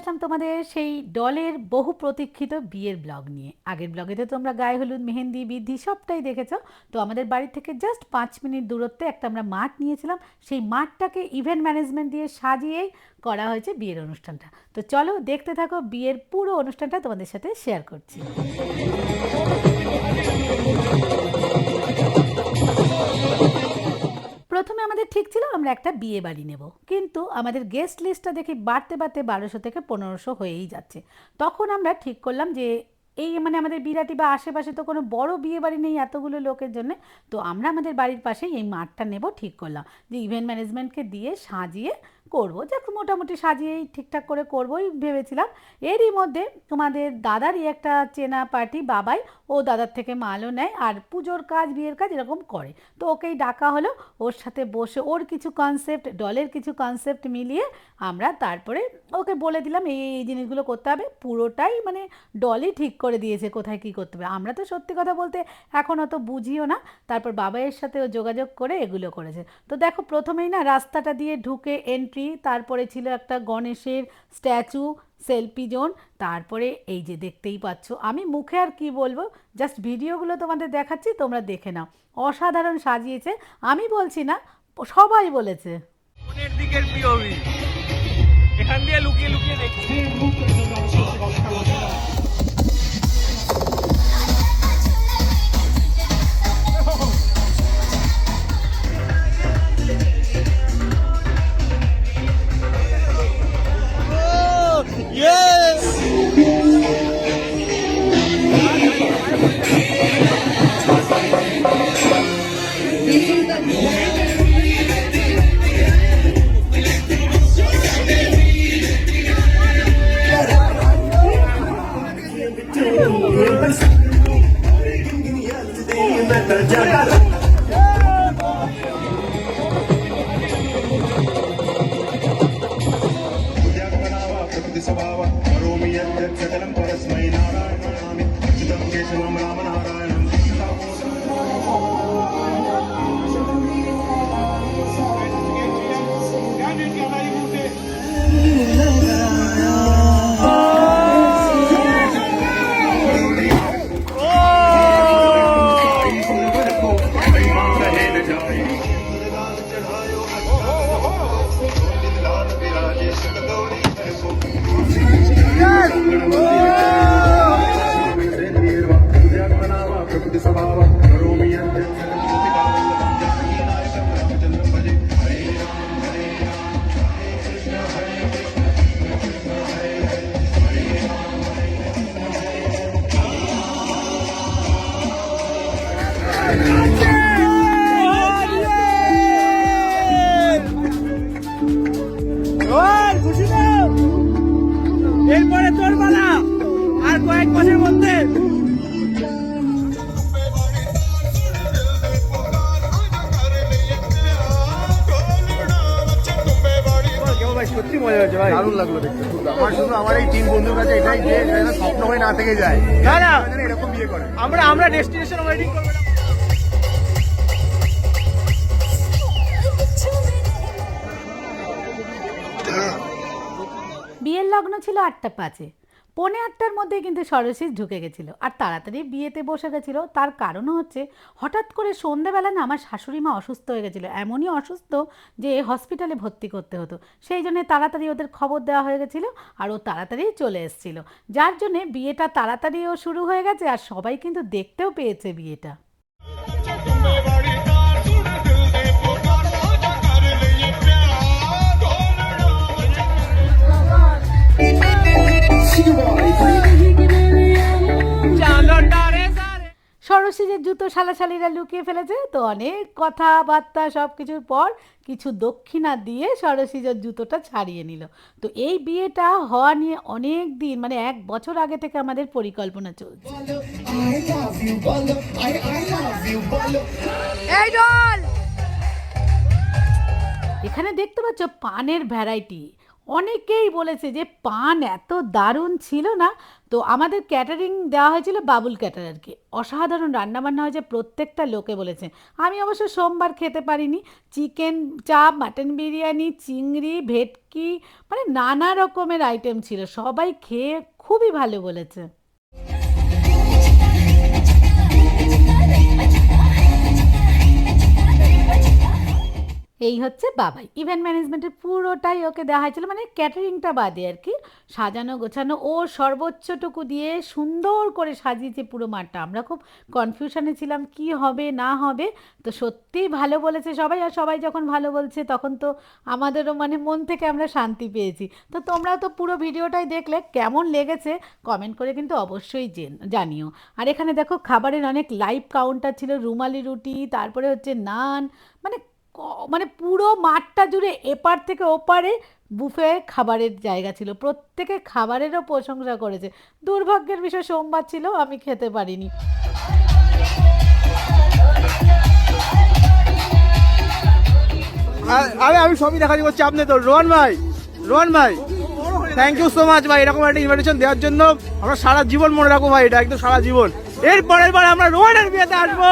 আসলাম তোমাদের সেই ডলের বহু প্রতীক্ষিত বিয়ের ব্লগ নিয়ে। আগের ব্লগে তো তোমরা গায়ে হলুদ, মেহেন্দি, বিধি সবটাই দেখেছো। তো আমাদের বাড়ি থেকে জাস্ট 5 মিনিট দূরত্বে একটা আমরা মাঠ নিয়েছিলাম। সেই মাঠটাকে ইভেন্ট ম্যানেজমেন্ট দিয়ে সাজিয়েই করা হয়েছে বিয়ের অনুষ্ঠানটা। তো চলো দেখতে থাকো, বিয়ের পুরো অনুষ্ঠানটা তোমাদের সাথে শেয়ার করছি। প্রথমে আমাদের ঠিক ছিল আমরা একটা বিয়ে বাড়ি নেব, কিন্তু আমাদের গেস্ট লিস্টটা দেখি বাড়তে বাড়তে 1200 থেকে 1500 হয়েই যাচ্ছে। তখন আমরা ঠিক করলাম যে এই আমাদের বিরাটি বা আশেপাশে তো কোনো বড় বিয়ে বাড়ি নেই এতগুলো লোকের জন্য। তো আমরা আমাদের বাড়ির পাশেই এই মাঠটা নেব ঠিক করলাম, যে ইভেন্ট ম্যানেজমেন্টকে দিয়ে সাজিয়ে করবো, যাকে মোটামুটি সাজিয়েই ঠিকঠাক করে করবোই ভেবেছিলাম। এরই মধ্যে তোমাদের দাদারই একটা চেনা পার্টি বাবাই, ও দাদার থেকে মালও নেয় আর পুজোর কাজ বিয়ের কাজ এরকম করে। তো ওকেই ডাকা হলো, ওর সাথে বসে ওর কিছু কনসেপ্ট, ডলের কিছু কনসেপ্ট মিলিয়ে আমরা তারপরে ওকে বলে দিলাম এই এই জিনিসগুলো করতে হবে। পুরোটাই ডলই ঠিক করে দিয়েছে কোথায় কী করতে হবে। আমরা তো সত্যি কথা বলতে এখন অত বুঝিও না। তারপর বাবাইয়ের সাথে ও যোগাযোগ করে এগুলো করেছে। তো দেখো প্রথমেই রাস্তাটা দিয়ে ঢুকে এন্ট্রি, তারপরে ছিল একটা গণেশের স্ট্যাচু, সেলফি জোন, তারপরে এই যে দেখতেই পাচ্ছ, আমি মুখে আর কি বলবো, জাস্ট ভিডিওগুলো তোমাদের দেখাচ্ছি, তোমরা দেখে নাও। অসাধারণ সাজিয়েছে, আমি বলছি না, সবাই বলেছে। কোনের দিকের পিওভি এখান দিয়ে লুকিয়ে লুকিয়ে দেখছি। এরপরে তোর বেলা আর কয়েক মাসের মধ্যে। সত্যি মজা হয়েছে ভাই, দারুণ লাগলো দেখতে। আমার শুধু আমার এই তিন বন্ধুর কাছে এটাই যে স্বপ্ন হয়ে না থেকে যায়, না না এরকম বিয়ে করে আমরা ডেস্টিনেশন ওয়েডিং করবো। বিয়ের লগ্ন ছিল 8:05, 8:45-র মধ্যেই কিন্তু ষোড়শী ঢুকে গেছিলো আর তাড়াতাড়ি বিয়েতে বসে গেছিলো। তার কারণও হচ্ছে হঠাৎ করে সন্ধ্যেবেলা আমার শাশুড়ি মা অসুস্থ হয়ে গেছিলো, এমনই অসুস্থ যে হসপিটালে ভর্তি করতে হতো। সেই জন্য তাড়াতাড়ি ওদের খবর দেওয়া হয়ে গেছিলো আর ও তাড়াতাড়ি চলে এসেছিলো, যার জন্যে বিয়েটা তাড়াতাড়িও শুরু হয়ে গেছে আর সবাই কিন্তু দেখতেও পেয়েছে বিয়েটা। ষোড়শীদের জুতো শালাশালিরা লুকিয়ে ফেলেছে, তো অনেক কথাবার্তা সব কিছুর পর কিছু দক্ষিণা দিয়ে ষোড়শীদের জুতোটা ছাড়িয়ে নিল। তো এই বিয়েটা হওয়া নিয়ে অনেক দিন 1 বছর আগে থেকে আমাদের পরিকল্পনা চলছে। এখানে দেখতে পাচ্ছ পানের ভ্যারাইটি, অনেকেই বলেছে যে পান এত দারুণ ছিল না। তো আমাদের ক্যাটারিং দেওয়া হয়েছিল বাবুল ক্যাটারারকে, অসাধারণ রান্নাবান্না হয়েছে, প্রত্যেকটা লোকে বলেছে। আমি অবশ্য সোমবার খেতে পারিনি। চিকেন চাপ, মাটন বিরিয়ানি, চিংড়ি, ভেটকি, মানে নানা রকমের আইটেম ছিল, সবাই খেয়ে খুবই ভালো বলেছে। এই হচ্ছে বাবাই, ইভেন্ট ম্যানেজমেন্টের পুরোটাই ওকে দেওয়া হয়েছিল, মানে ক্যাটারিংটা বাদে আর কি। সাজানো গোছানো ও সর্বোচ্চটুকু দিয়ে সুন্দর করে সাজিয়েছে পুরো মাঠটা। আমরা খুব কনফিউশনে ছিলাম কি হবে না হবে, তো সত্যিই ভালো বলেছে সবাই। আর সবাই যখন ভালো বলছে তখন তো আমাদেরও মানে মন থেকে আমরা শান্তি পেয়েছি। তো তোমরাও তো পুরো ভিডিওটাই দেখলে, কেমন লেগেছে কমেন্ট করে কিন্তু অবশ্যই জানিও। আর এখানে দেখো খাবারের অনেক লাইভ কাউন্টার ছিল, রুমালি রুটি, তারপরে হচ্ছে নান, মানে মানে পুরো মাঠটা জুড়ে এপার থেকে ওপারে বুফে খাবারের জায়গা ছিল, প্রত্যেকে খাবারেরও প্রশংসা করেছে। দুর্ভাগ্যের বিষয় সোমবার ছিল, আমি খেতে পারিনি। আরে আমি সবই দেখা দিচ্ছি আপনি তো রোহন ভাই থ্যাংক ইউ সো মাচ ভাই, এরকম একটা ইনভিটেশন দেওয়ার জন্য। আমরা সারা জীবন মনে রাখবো ভাই, এটা একদম সারা জীবন। এর পরের বার আমরা রোহনের বিয়েতে আসবো।